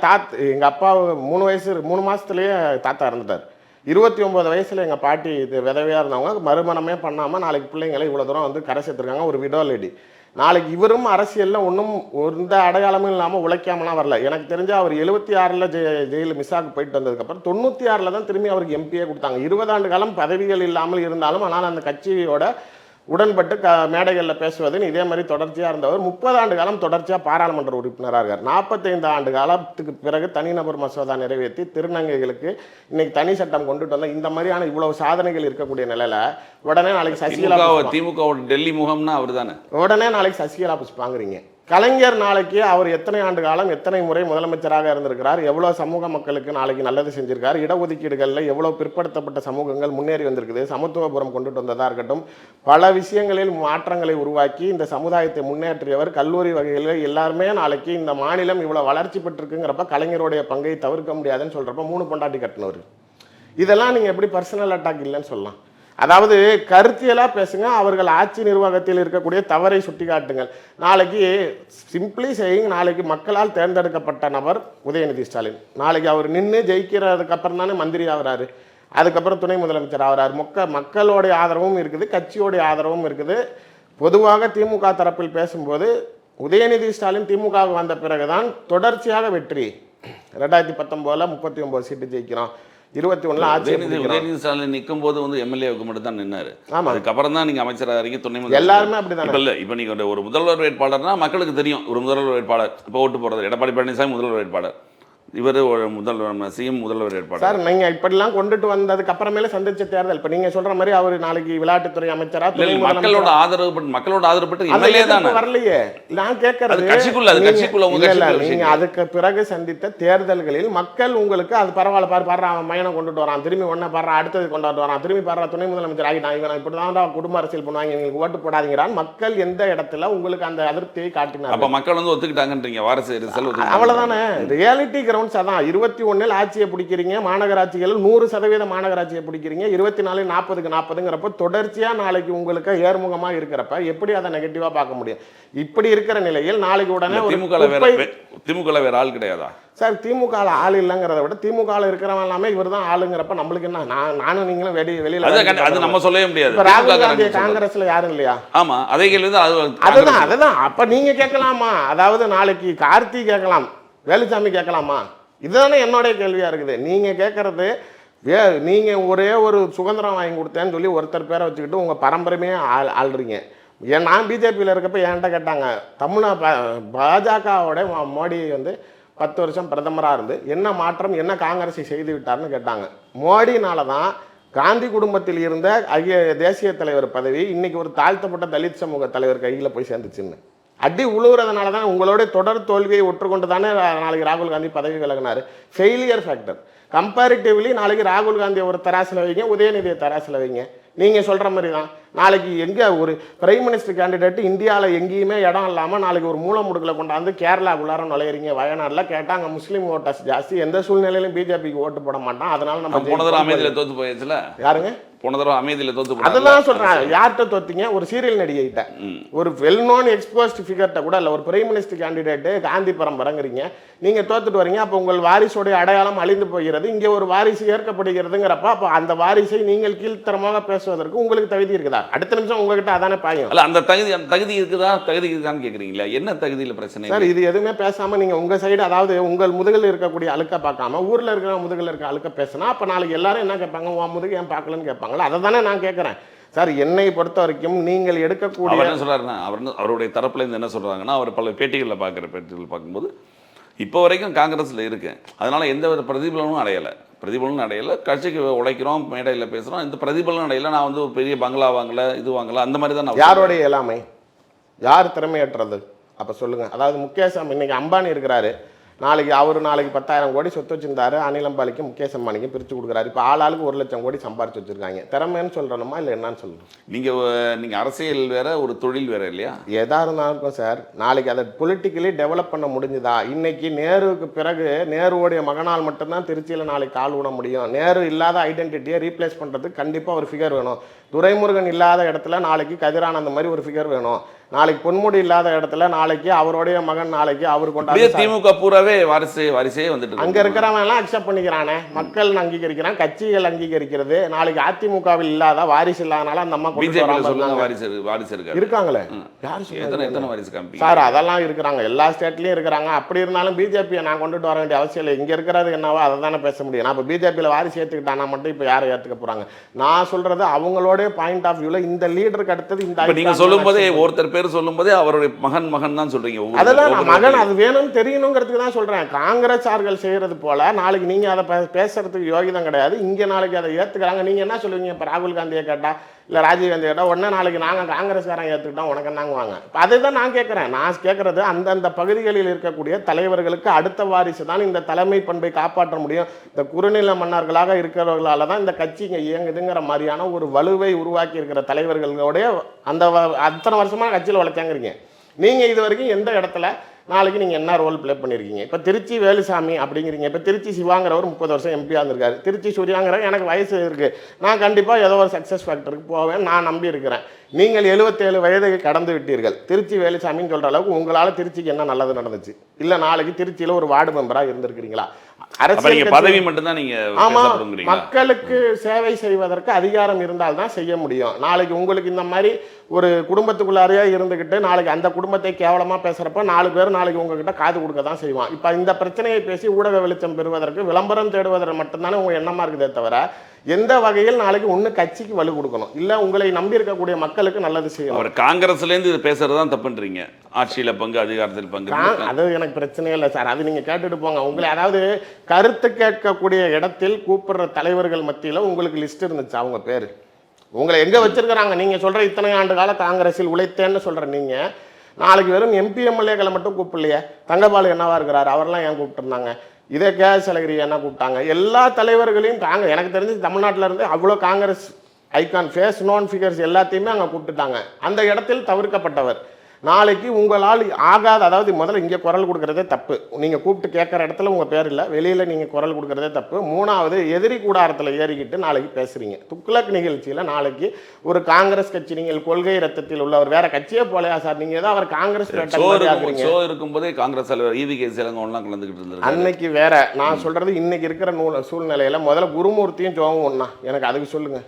B: அப்பா 3 மாசத்துலயே தாத்தா இறந்துட்டார். 29 வயசில் எங்கள் பாட்டி இது விதவையாக இருந்தவங்க மறுமணமே பண்ணாமல் நாளைக்கு பிள்ளைங்களை இவ்வளோ தூரம் வந்து கரை சேர்த்துருக்காங்க. ஒரு விடோ லேடி. நாளைக்கு இவரும் அரசியலில் ஒன்றும் எந்த அடையாளமும் இல்லாமல் உழைக்காமலாம் வரல. எனக்கு தெரிஞ்சு அவர் 76 ஜெயில் மிஸ்ஸாக்கு போயிட்டு வந்ததுக்கப்புறம் 96 தான் திரும்பி அவருக்கு எம்பியே கொடுத்தாங்க. 20 ஆண்டு காலம் பதவிகள் இல்லாமல் இருந்தாலும் ஆனால் அந்த கட்சியோட உடன்பட்டு மேடைகளில் பேசுவதுன்னு இதே மாதிரி தொடர்ச்சியாக இருந்தவர் 30 ஆண்டு காலம் தொடர்ச்சியாக பாராளுமன்ற உறுப்பினராக இருக்கார். 45 ஆண்டு காலத்துக்கு பிறகு தனிநபர் மசோதா நிறைவேற்றி திருநங்கைகளுக்கு இன்னைக்கு தனி சட்டம் கொண்டுட்டு வந்தால் இந்த மாதிரியான இவ்வளவு சாதனைகள் இருக்கக்கூடிய நிலையில உடனே நாளைக்கு சசிகலா
A: திமுக டெல்லி முகம்னா அவர் தானே,
B: உடனே நாளைக்கு சசிகலா வாங்குறீங்க. கலைஞர் நாளைக்கு அவர் எத்தனை ஆண்டு காலம் எத்தனை முறை முதலமைச்சராக இருந்திருக்கிறார், எவ்வளோ சமூக மக்களுக்கு நாளைக்கு நல்லது செஞ்சிருக்கார், இடஒதுக்கீடுகளில் எவ்வளோ பிற்படுத்தப்பட்ட சமூகங்கள் முன்னேறி வந்திருக்குது, சமத்துவபுரம் கொண்டுட்டு வந்ததாக இருக்கட்டும், பல விஷயங்களில் மாற்றங்களை உருவாக்கி இந்த சமுதாயத்தை முன்னேற்றியவர். கல்லூரி வகைகளில் எல்லாருமே நாளைக்கு இந்த மாநிலம் இவ்வளோ வளர்ச்சி பெற்றிருக்குங்கிறப்ப கலைஞருடைய பங்கை தவிர்க்க முடியாதுன்னு சொல்கிறப்ப 3 பொண்டாட்டி கட்டினவர். இதெல்லாம் நீங்கள் எப்படி பர்சனல் அட்டாக் இல்லைன்னு சொல்லலாம்? அதாவது கருத்தியலாக பேசுங்க, அவர்கள் ஆட்சி நிர்வாகத்தில் இருக்கக்கூடிய தவறை சுட்டி காட்டுங்கள். நாளைக்கு சிம்பிளி செய்யுங்க, நாளைக்கு மக்களால் தேர்ந்தெடுக்கப்பட்ட நபர் உதயநிதி ஸ்டாலின். நாளைக்கு அவர் நின்று ஜெயிக்கிறதுக்கு அப்புறம் தானே மந்திரி ஆகிறாரு, அதுக்கப்புறம் துணை முதலமைச்சர் ஆகிறார். மக்களோடைய ஆதரவும் இருக்குது, கட்சியோடைய ஆதரவும் இருக்குது. பொதுவாக திமுக தரப்பில் பேசும்போது உதயநிதி ஸ்டாலின் திமுகவுக்கு வந்த பிறகுதான் தொடர்ச்சியாக வெற்றி. 2019 39 சீட்டு ஜெயிக்கிறோம், 21 ஆட்சி.
A: உதயநிதி ஸ்டாலின் நிற்கும் போது வந்து எம்எல்ஏவுக்கு மட்டும் தான் நின்னாரு.
B: ஆமா,
A: அதுக்கப்புறம் தான் நீங்க அமைச்சராக இருக்கீங்க, துணை முதல்வர்.
B: எல்லாருமே அப்படிதான்.
A: இல்ல இப்போ நீங்க ஒரு முதல்வர் வேட்பாளர்னா மக்களுக்கு தெரியும், ஒரு முதல்வர் வேட்பாளர் இப்போ ஓட்டு போறது எடப்பாடி பழனிசாமி முதல்வர் வேட்பாளர், இவர் ஒரு முதல்வர் சிஎம் முதல்வர் வேட்பாளர்.
B: சார் நீங்க இப்படிலாம் கொண்டுட்டு வந்ததுக்கு அப்புறமேல சந்திச்ச தேர்தல், இப்ப நீங்க சொல்ற மாதிரி அவர் நாளைக்கு விளையாட்டுத்துறை அமைச்சரா,
A: மக்களோட ஆதரவு பெற்று எம்எல்ஏ தான்
B: வரலையே. நான் கேட்கறது
A: கட்சிக்குள்ள
B: நீங்க அதுக்கு பிறகு சந்தித்த தேர்தல்களில் மக்கள் உங்களுக்கு அது பரவாயில்ல பாரு அவன் மையனை கொண்டுட்டு வரான், திரும்பி ஒன்ன பாடுற அடுத்தது கொண்டாட்டு வரான், திரும்பி பாடுற துணை முதலமைச்சர் ஆகிட்டான், இவன் இப்படிதான் குடும்ப அரசியல் பண்ணுவாங்க, எங்களுக்கு ஓட்டு போடாதீங்கிறான். மக்கள் எந்த இடத்துல உங்களுக்கு அந்த அதிருப்தியை காட்டினார்?
A: அப்ப மக்கள் வந்து ஒத்துக்கிட்டாங்கன்றீங்க, வாரிசு
B: அவ்வளவுதானே. ரியாலிட்டி கிரவுண்ட்ஸ் அதான். 21 ஆட்சியை பிடிக்கிறீங்க, மாநகராட்சிகள் 100% மாநகராட்சியை பிடிக்கிறீங்க, 24 40க்கு 40ங்கிறப்ப தொடர்ச்சியா நாளைக்கு உங்களுக்கு ஏர்முகமா இருக்கிறப்ப எப்படி அதை நெகட்டிவா பார்க்க முடியும்? இப்படி இருக்கிற நிலையில் நாளைக்கு உடனே
A: திமுக வேற ஆள் கிடையாதா
B: சார்? திமுக ஆள் இல்லைங்கிறத விட திமுக இருக்கிறவன் எல்லாமே இவர் தான் ஆளுங்கிறப்ப நம்மளுக்கு என்ன? நானும் நீங்களும் வெளியில
A: அது நம்ம சொல்லவே முடியாது.
B: ராகுல் காந்தி காங்கிரஸ்ல யாரும் இல்லையா?
A: ஆமா, அதே கேள்வி
B: அதுதான். அப்ப நீங்க கேட்கலாமா? அதாவது நாளைக்கு கார்த்தி கேட்கலாம், வேலுசாமி கேட்கலாமா? இதுதானே என்னுடைய கேள்வியா இருக்குது. நீங்க கேட்கறது நீங்க ஒரே ஒரு சுதந்திரம் வாங்கி கொடுத்தேன்னு சொல்லி ஒருத்தர் பேரை வச்சுக்கிட்டு உங்க பரம்பரையுமே ஆள்றீங்க. நான் பிஜேபியில் இருக்கப்ப என்கிட்ட கேட்டாங்க, பாஜகவோட மோடி வந்து 10 வருஷம் பிரதமராக இருந்து என்ன மாற்றம், என்ன காங்கிரஸை செய்து விட்டார்னு கேட்டாங்க. மோடினால தான் காந்தி குடும்பத்தில் இருந்த தேசிய தலைவர் பதவி இன்னைக்கு ஒரு தாழ்த்தப்பட்ட தலித் சமூக தலைவர் கையில் போய் சேர்ந்துச்சுன்னு அடி உழுவுறதுனால தான் உங்களோட தொடர் தோல்வியை ஒற்றுக்கொண்டு தானே நாளைக்கு ராகுல் காந்தி பதவி விலகினார். Failure factor. கம்பேரிட்டிவ்லி நாளைக்கு ராகுல் காந்தியை ஒரு தராசில் வைங்க, உதயநிதியை தராசில் வைங்க. நீங்கள் சொல்கிற மாதிரி தான் நாளைக்கு எங்கே ஒரு பிரைம் மினிஸ்டர் கேண்டிடேட் இந்தியாவில் எங்கேயுமே இடம் இல்லாமல் நாளைக்கு ஒரு மூலமுடுக்கில் கொண்டாந்து கேரளாக்குள்ளார நுழையிறீங்க. வயநாட்டில் கேட்டால் அங்கே முஸ்லீம் ஓட்டர்ஸ் ஜாஸ்தி, எந்த சூழ்நிலையிலும் பிஜேபிக்கு ஓட்டு போட மாட்டான். அதனால நம்ம
A: அமைதியில் தோத்து போயாச்சுல.
B: யாருங்க
A: போன தடவை அமைதியில் தோத்து?
B: அதெல்லாம் சொல்றேன். யார்கிட்ட தோத்தீங்க? ஒரு சீரியல் நடிகைகிட்ட, ஒரு வெல் நோன் எக்ஸ்போஸ்ட் ஃபிகர்ட்ட கூட இல்லை, ஒரு பிரைம் மினிஸ்டர் கேண்டிடேட்டு காந்தி பரம்பரைங்கிறீங்க, நீங்க தோத்துட்டு வரீங்க. அப்போ உங்கள் வாரிசோடைய அடையாளம் அழிந்து போகிறது. இங்கே ஒரு வாரிசு ஏற்கப்படுகிறதுங்கிறப்ப அப்போ அந்த வாரிசை நீங்கள் கீழ்த்தரமாக பேசுவதற்கு உங்களுக்கு தகுதி இருக்குதா? அடுத்த நிமிஷம் உங்ககிட்ட அதானே பாயும்.
A: அல்ல, அந்த தகுதி இருக்குதான்னு கேட்குறீங்களா? என்ன தகுதியில் பிரச்சனை
B: சார்? இது எதுவுமே பேசாம நீங்க உங்க சைடு, அதாவது உங்கள் முதுகில் இருக்கக்கூடிய அழுக்க பார்க்காம ஊர்ல இருக்கிற முதுகில் இருக்க அழுக்க பேசினா அப்ப நாளைக்கு எல்லாரும் என்ன கேட்பாங்க? உன் முதுகு ஏன் பார்க்கலன்னு கேட்பாங்க. அதை தானே நான் கேட்குறேன். சார், என்னை பொறுத்த வரைக்கும் நீங்கள் எடுக்கக்கூடிய
A: என்ன சொல்றாருன்னா, அவருடைய தரப்புல இருந்து என்ன சொல்றாங்கன்னா, அவர் பல பேட்டிகளில் பார்க்கும்போது இப்போ வரைக்கும் காங்கிரஸில் இருக்கு, அதனால எந்த ஒரு பிரதிபலனும் அடையலை, கட்சிக்கு உழைக்கிறோம், மேடையில் பேசுகிறோம், இந்த பிரதிபலனும் அடையலை. நான் வந்து பெரிய பங்களா வாங்கலை, இது வாங்கலை, அந்த மாதிரி தான்.
B: யாரோடைய இயலாமை, யார் திறமையற்றது? அப்போ சொல்லுங்க. அதாவது முகேஷ் இன்னைக்கு அம்பானி இருக்கிறாரு, நாளைக்கு 10,000 கோடி சொத்து வச்சிருந்தாரு, அனில் அம்பானிக்கு முகேஷ் அம்பானிக்கு பிரித்து கொடுக்குறாரு. இப்போ ஆளுக்கு 1 லட்சம் கோடி சம்பாரிச்சு வச்சிருக்காங்க. திறமைன்னு சொல்லணுமா இல்லை என்னன்னு சொல்லணும்?
A: நீங்கள் அரசியல் வேற, ஒரு தொழில் வேற இல்லையா?
B: எதா இருந்தாலும் சார், நாளைக்கு அதை பொலிட்டிக்கலி டெவலப் பண்ண முடிஞ்சுதா? இன்னைக்கு நேருவுக்கு பிறகு நேருவோடைய மகனால் மட்டும்தான் திருச்சியில் நாளைக்கு கால் விட முடியும். நேரு இல்லாத ஐடென்டிட்டியை ரீப்ளேஸ் பண்ணுறதுக்கு கண்டிப்பாக ஒரு ஃபிகர் வேணும். துரைமுருகன் இல்லாத இடத்துல நாளைக்கு கதிரானந்த மாதிரி ஒரு ஃபிகர் வேணும். நாளைக்கு பொன்முடி இல்லாத இடத்துல நாளைக்கு அவருடைய மகன், நாளைக்கு அவர் கொண்டாடி
A: திமுக பூராவே வாரிசே வந்துட்டு
B: அங்க இருக்கிறவன் எல்லாம் அக்செப்ட் பண்ணிக்கிறானே, மக்கள் அங்கீகரிக்கிறான், கட்சிகள் அங்கீகரிக்கிறது. நாளைக்கு அதிமுகவில் இல்லாத வாரிசு இல்லாதனால அந்த அம்மா இருக்காங்களே. சார், அதெல்லாம் இருக்கிறாங்க, எல்லா ஸ்டேட்லயும் இருக்கிறாங்க. அப்படி இருந்தாலும் பிஜேபியை நான் கொண்டுட்டு வர வேண்டிய அவசியம் இல்லை. இங்க இருக்கிறது என்னவோ அதை தானே பேச முடியும். நான் இப்போ பிஜேபியில் வாரிசு ஏற்றுக்கிட்டானா மட்டும் இப்போ யாரை ஏற்றுக்க போறாங்க? நான் சொல்றது அவங்களோட பாயிண்ட் ஆஃப் வியூல இந்த லீடருக்கு அடுத்தது இந்த
A: நீங்க சொல்லும் போதே ஒருத்தர் பேர் சொல்லும் போதே அவருடைய மகன் தான் சொல்றீங்க.
B: அதெல்லாம் நான் மகன் அது வேணும்னு தெரியணுங்கிறதுக்கு தான் சொல்றேன். காங்கிரஸ் ஆர்கள் செய்யறது போல நாளைக்கு நீங்க அதை பேசுறதுக்கு யோகிதம் கிடையாது. இங்க நாளைக்கு அதை ஏத்துக்கிறாங்க. நீங்க என்ன சொல்லுவீங்க? இப்போ ராகுல் காந்தியை கேட்டா இல்லை ராஜீவ் காந்தி கேட்டால் உடனே நாளைக்கு நாங்கள் காங்கிரஸ்காரன் ஏற்றுக்கிட்டோம் உனக்கு என்னங்க வாங்க. இப்போ அதை தான் நான் கேட்குறேன். நான் கேட்குறது அந்தந்த பகுதிகளில் இருக்கக்கூடிய தலைவர்களுக்கு அடுத்த வாரிசு தான் இந்த தலைமை பண்பை காப்பாற்ற முடியும். இந்த குறுநில மன்னர்களாக இருக்கிறவர்களால தான் இந்த கட்சி இங்கே இயங்குதுங்கிற மாதிரியான ஒரு வலுவை உருவாக்கி இருக்கிற தலைவர்களுடைய அந்த அத்தனை வருஷமாக கட்சியில் உழைச்சாங்கிறீங்க. நீங்கள் இது வரைக்கும் எந்த இடத்துல நாளைக்கு நீங்கள் என்ன ரோல் ப்ளே பண்ணியிருக்கீங்க? இப்போ திருச்சி வேலுசாமி அப்படிங்கிறீங்க, இப்போ திருச்சி சிவாங்கிறவர் 30 வருஷம் எம்பியாக இருந்திருக்காரு, திருச்சி சூர்யாங்கிறவர் எனக்கு வயசு இருக்குது, நான் கண்டிப்பாக ஏதோ ஒரு சக்ஸஸ் ஃபேக்டருக்கு போவேன் நான் நம்பி இருக்கிறேன். நீங்கள் 77 வயதை கடந்து விட்டீர்கள். திருச்சி வேலுசாமின்னு சொல்கிற அளவுக்கு உங்களால் திருச்சிக்கு என்ன நல்லது நடந்துச்சு? இல்லை நாளைக்கு திருச்சியில் ஒரு வார்டு மெம்பராக இருந்திருக்கிறீங்களா?
A: அரசியல் பதவி மட்டும்தான் நீங்க
B: ஆமா, மக்களுக்கு சேவை செய்வதற்கு அதிகாரம் இருந்தால் தான் செய்ய முடியும். நாளைக்கு உங்களுக்கு இந்த மாதிரி ஒரு குடும்பத்துக்குள்ளாரையே இருந்துக்கிட்டு நாளைக்கு அந்த குடும்பத்தை கேவலமாக பேசுகிறப்ப 4 பேர் நாளைக்கு உங்ககிட்ட காது கொடுக்க தான் செய்வான். இப்போ இந்த பிரச்சனையை பேசி ஊடக வெளிச்சம் பெறுவதற்கு விளம்பரம் தேடுவதற்கு மட்டும்தானே உங்கள் எண்ணமாக இருக்குதே தவிர எந்த வகையில் நாளைக்கு ஒன்று கட்சிக்கு வலு கொடுக்கணும், இல்லை உங்களை நம்பி இருக்கக்கூடிய மக்களுக்கு நல்லது செய்யணும்.
A: அவர் காங்கிரஸ்லேருந்து இது பேசுறது தான் தப்புன்றீங்க. ஆட்சியில் பங்கு, அதிகாரத்தில் பங்கு,
B: அது எனக்கு பிரச்சனையே இல்லை சார். அது நீங்கள் கேட்டுட்டு போங்க. உங்களை அதாவது கருத்து கேட்கக்கூடிய இடத்தில் கூப்பிடுற தலைவர்கள் மத்தியில் உங்களுக்கு லிஸ்ட் இருந்துச்சு அவங்க பேர், உங்களை எங்கே வச்சிருக்கிறாங்க? நீங்கள் சொல்கிற இத்தனை ஆண்டு கால காங்கிரஸில் உழைத்தேன்னு சொல்கிற நீங்கள் நாளைக்கு வெறும் எம்பி எம்எல்ஏக்களை மட்டும் கூப்பிடலையே. தங்கபாலு என்னவா இருக்கிறார், அவரெல்லாம் ஏன் கூப்பிட்டுருந்தாங்க? இதே கேஎஸ் அழகிரி என்ன கூப்பிட்டாங்க? எல்லா தலைவர்களையும் எனக்கு தெரிஞ்சு தமிழ்நாட்டில் இருந்து அவ்வளோ Congress icon face known figures எல்லாத்தையுமே அங்கே கூப்பிட்டுட்டாங்க. அந்த இடத்தில் தவிர்க்கப்பட்டவர். நாளைக்கு உங்களால் ஆகாத, அதாவது முதல்ல இங்கே குரல் கொடுக்குறதே தப்பு. நீங்கள் கூப்பிட்டு கேட்குற இடத்துல உங்கள் பேர் இல்லை, வெளியில் நீங்கள் குரல் கொடுக்குறதே தப்பு. 3வது, எதிரி கூடாரத்தில் ஏறிக்கிட்டு நாளைக்கு பேசுகிறீங்க. துக்ளக் நிகழ்ச்சியில் நாளைக்கு ஒரு காங்கிரஸ் கட்சி, நீங்கள் கொள்கை ரத்தத்தில் உள்ளவர், வேற கட்சியே போலையா சார்? நீங்கள் ஏதோ அவர் காங்கிரஸ்
A: இருக்கும்போதே காங்கிரஸ் தலைவர் ஈவிகே சிலங்கோலாம் கலந்துக்கிட்டு இருந்தார்.
B: அன்னைக்கு வேற. நான் சொல்கிறது இன்னைக்கு இருக்கிற சூழ்நிலையில் முதல்ல குருமூர்த்தியும் ஜோவும் ஒன்றா, எனக்கு அதுக்கு சொல்லுங்கள்.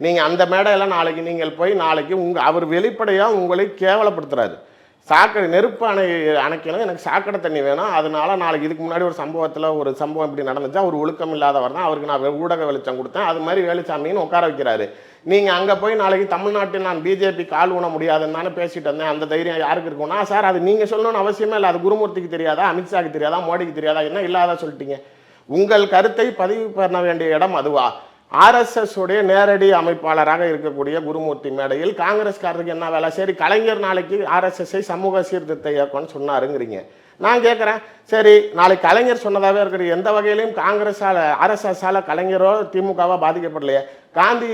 B: நீங்கள் அந்த மேடையெல்லாம் நாளைக்கு நீங்கள் போய் நாளைக்கு அவர் வெளிப்படையாக உங்களை கேவலப்படுத்துகிறாரு. சாக்கடை நெருப்பு அணைக்கணும், எனக்கு சாக்கடை தண்ணி வேணும், அதனால நாளைக்கு இதுக்கு முன்னாடி ஒரு சம்பவம் இப்படி நடந்துச்சு, அவர் ஒழுக்கம் இல்லாதவர் தான், அவருக்கு நான் ஊடக வெளிச்சம் கொடுத்தேன், அது மாதிரி வேலுசாமின்னு உட்கார வைக்கிறாரு. நீங்கள் அங்கே போய் நாளைக்கு தமிழ்நாட்டில் நான் பிஜேபி கால் ஊன முடியாதுன்னு தானே பேசிட்டு வந்தேன், அந்த தைரியம் யாருக்கு இருக்கும்னா சார் அது நீங்கள் சொல்லணும்னு அவசியமே இல்லை. அது குருமூர்த்திக்கு தெரியாதா, அமித்ஷாக்கு தெரியாதா, மோடிக்கு தெரியாதா? என்ன இல்லாத சொல்லிட்டீங்க? உங்கள் கருத்தை பதிவு பண்ண வேண்டிய இடம் அதுவா? ஆர்எஸ்எஸ் உடைய நேரடி அமைப்பாளராக இருக்கக்கூடிய குருமூர்த்தி மேடையில் காங்கிரஸ்காரருக்கு என்ன வேலை? சரி, கலைஞர் நாளைக்கு ஆர்எஸ்எஸ்ஐ சமூக சீர்திருத்த இயக்கம்னு சொன்னாருங்கிறீங்க. நான் கேட்குறேன், சரி நாளைக்கு கலைஞர் சொன்னதாகவே இருக்கிற எந்த வகையிலையும் காங்கிரஸால் ஆர்எஸ்எஸ்ஸால் கலைஞரோ திமுகவோ பாதிக்கப்படலையே. காந்தி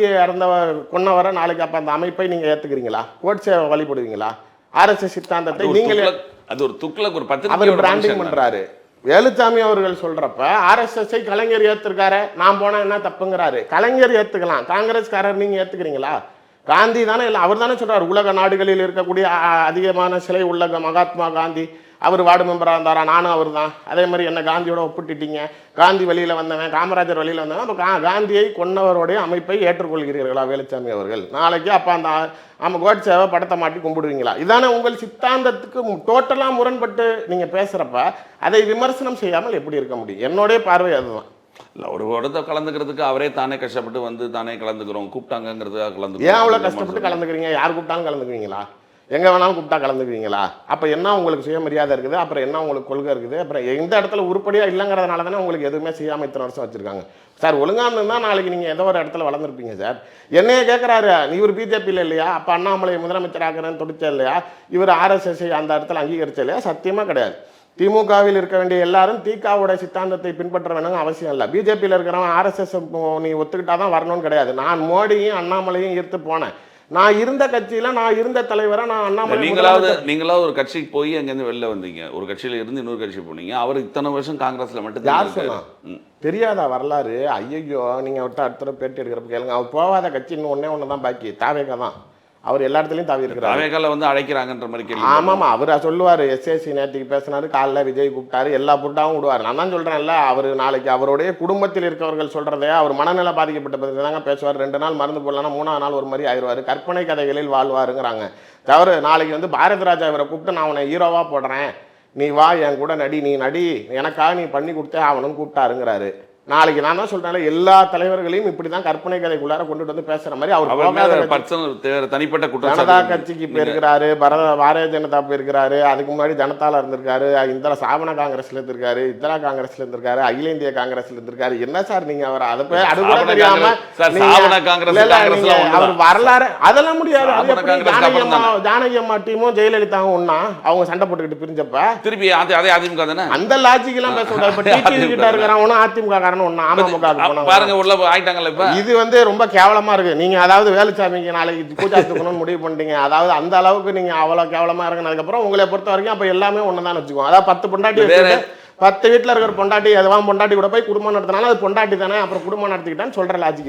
B: கொன்னவரை நாளைக்கு அப்போ அந்த அமைப்பை நீங்கள் ஏற்றுக்கிறீங்களா? கோட்சே வழிபடுவீங்களா? ஆர்எஸ்எஸ் சித்தாந்தத்தை நீங்கள்
A: அது ஒரு துக்ளக், ஒரு 10
B: அவர் பிராண்டிங் பண்ணுறாரு. வேலுசாமி அவர்கள் சொல்றப்ப ஆர்எஸ்எஸ்ஐ கலைஞர் ஏத்துருக்காரு, நான் போனா என்ன தப்புங்கிறாரு. கலைஞர் ஏத்துக்கலாம், காங்கிரஸ்காரர் நீங்க ஏத்துக்கிறீங்களா? காந்தி தானே இல்லை, அவர் தானே சொல்றாரு உலக நாடுகளில் இருக்கக்கூடிய அதிகமான சிலை உள்ள மகாத்மா காந்தி, அவர் வார்டு மெம்பராக இருந்தாரா? நானும் அவர் தான். அதே மாதிரி என்ன காந்தியோட ஒப்பிட்டுட்டீங்க. காந்தி வழியில் வந்தவன், காமராஜர் வழியில் வந்தவன், அப்போ காந்தியை கொன்னவருடைய அமைப்பை ஏற்றுக்கொள்கிறீர்களா வேலுசாமி அவர்கள்? நாளைக்கு அப்போ அந்த கோட்சேவை படத்தை மாட்டி கும்பிடுவீங்களா? இதானே உங்கள் சித்தாந்தத்துக்கு டோட்டலாக முரண்பட்டு நீங்கள் பேசுகிறப்ப அதை விமர்சனம் செய்யாமல் எப்படி இருக்க முடியும்? என்னுடைய பார்வை அதுதான்.
A: இல்லை, ஒரு இடத்த கலந்துக்கிறதுக்கு அவரே தானே கஷ்டப்பட்டு வந்து தானே கலந்துக்கிறோம், கூப்பிட்டாங்கிறதுக்காக கலந்து.
B: ஏன் அவ்வளோ கஷ்டப்பட்டு கலந்துக்கிறீங்க? யார் கூப்பிட்டாலும் கலந்துக்குவீங்களா? எங்கே வேணாலும் கூப்பிட்டா கலந்துக்குவீங்களா? அப்போ என்ன உங்களுக்கு சுயமரியாதை இருக்குது? அப்புறம் என்ன உங்களுக்கு கொள்கை இருக்குது? அப்புறம் எந்த இடத்துல உருப்படியாக இல்லைங்கிறதுனால தானே உங்களுக்கு எதுவுமே செய்யாமல் இத்தனை வருஷம் வச்சுருக்காங்க. சார் ஒழுங்காக இருந்தால் நாளைக்கு நீங்கள் ஏதோ ஒரு இடத்துல வளர்ந்துருப்பீங்க சார். என்னையே கேட்குறாரு, இவர் பிஜேபியில் இல்லையா? அப்போ அண்ணாமலை முதலமைச்சராகிறேன்னு துடிச்சா இல்லையா? இவர் ஆர்எஸ்எஸ்ஐ அந்த இடத்துல அங்கீகரிச்சா இல்லையா? சத்தியமாக கிடையாது. திமுகவில் இருக்க வேண்டிய எல்லாரும் திகாவோட சித்தாந்தத்தை பின்பற்ற வேணுங்க அவசியம் இல்லை. பிஜேபியில் இருக்கிறவன் ஆர்எஸ்எஸ் நீ ஒத்துக்கிட்டா தான் வரணும்னு கிடையாது. நான் மோடியும் அண்ணாமலையும் ஈர்த்து போனேன். நான் இருந்த கட்சியில நான் இருந்த தலைவரை நான் அண்ணாமலை.
A: நீங்களாவது ஒரு கட்சிக்கு போய் அங்கேருந்து வெளில வந்தீங்க, ஒரு கட்சியில இருந்து இன்னொரு கட்சி போனீங்க. அவர் இத்தனை வருஷம் காங்கிரஸ்ல மட்டும்
B: யார் சொன்னா? தெரியாதா வரலாறு? ஐயோ, நீங்க அடுத்த பேட்டி எடுக்கிறப்ப கேளுங்க. அவர் போகாத கட்சி இன்னும் ஒன்னே தான் பாக்கி, தாவேகா தான். அவர் எல்லா இடத்துலையும் தாவி இருக்கிறார்.
A: தாவேகால வந்து அழைக்கிறாங்கன்ற மாதிரி கேள்வி.
B: ஆமாமா, அவர் சொல்லுவார். எஸ்எஸ்சி நேற்றுக்கு பேசினாரு, காலைல விஜய் கூப்பிட்டாரு, எல்லா புட்டாவும் விடுவார். நான் தான் சொல்றேன்ல, அவர் நாளைக்கு அவருடைய குடும்பத்தில் இருக்கவர்கள் சொல்றதே, அவர் மனநிலை பாதிக்கப்பட்ட பற்றி தாங்க பேசுவார். 2 நாள் மருந்து போடலாம்னா 3ஆவது நாள் ஒரு மாதிரி ஆயிடுவார். கற்பனை கதைகளில் வாழ்வாருங்கிறாங்க. தவறு. நாளைக்கு வந்து பாரதி ராஜா இவரை கூப்பிட்டு நான் உன்னை ஹீரோவா போடுறேன், நீ வா என் கூட நடி, நீ நடி, எனக்காக நீ பண்ணி கொடுத்தே அவனும் கூப்பிட்டாருங்கிறாரு. நாளைக்கு நான் தான் சொல்றேன், எல்லா தலைவர்களையும் இப்படிதான் கற்பனை கதைக்குள்ளார கொண்டுட்டு வந்து பேசுற மாதிரி அவர்
A: தனிப்பட்ட
B: ஜனதா கட்சிக்கு போயிருக்கிறாரு, பாரதிய ஜனதா போயிருக்கிறாரு, அதுக்கு முன்னாடி ஜனதால இருந்திருக்காரு, இந்திரா சாவன காங்கிரஸ்ல இருந்திருக்காரு, இந்திரா காங்கிரஸ்ல இருந்திருக்காரு, அகில இந்திய காங்கிரஸ்ல இருந்திருக்காரு. என்ன சார் நீங்க அவர் அதை போய் அது தெரியாம அவர் வரலாறு அதெல்லாம் முடியாது. ஜானகி அம்மா டீமும் ஜெயலலிதாவும் ஒன்னா அவங்க சண்டை போட்டுக்கிட்டு பிரிஞ்சப்ப
A: திருப்பி அதே அதிமுக தானே,
B: அந்த லாஜிக் எல்லாம் பேச கூடாது. இப்ப டிடிவி கிட்ட இருக்கிறவனும் அதிமுக பிச்சைக்காரன் ஒண்ணு அமமுகவுக்கு போனா
A: பாருங்க உள்ள ஆயிட்டாங்கல்ல இப்ப.
B: இது வந்து ரொம்ப கேவலமா இருக்கு. நீங்க அதாவது வேலுச்சாமிக்கு நாளைக்கு பூஜா தூக்கணும்னு முடிவு பண்ணிட்டீங்க. அதாவது அந்த அளவுக்கு நீங்க அவ்வளவு கேவலமா இருக்குனதுக்கு அப்புறம் உங்களை பொறுத்த வரைக்கும் அப்ப எல்லாமே ஒண்ணுதான் வச்சுக்கோங்க. அதாவது 10 பொண்டாட்டி வச்சுட்டு 10 வீட்டுல இருக்கிற பொண்டாட்டி எதுவான் பொண்டாட்டி கூட போய் குடும்பம் நடத்தினாலும் அது பொண்டாட்டி தானே, அப்புறம் குடும்பம் நடத்திக்கிட்டான்னு சொல்ற லாஜிக்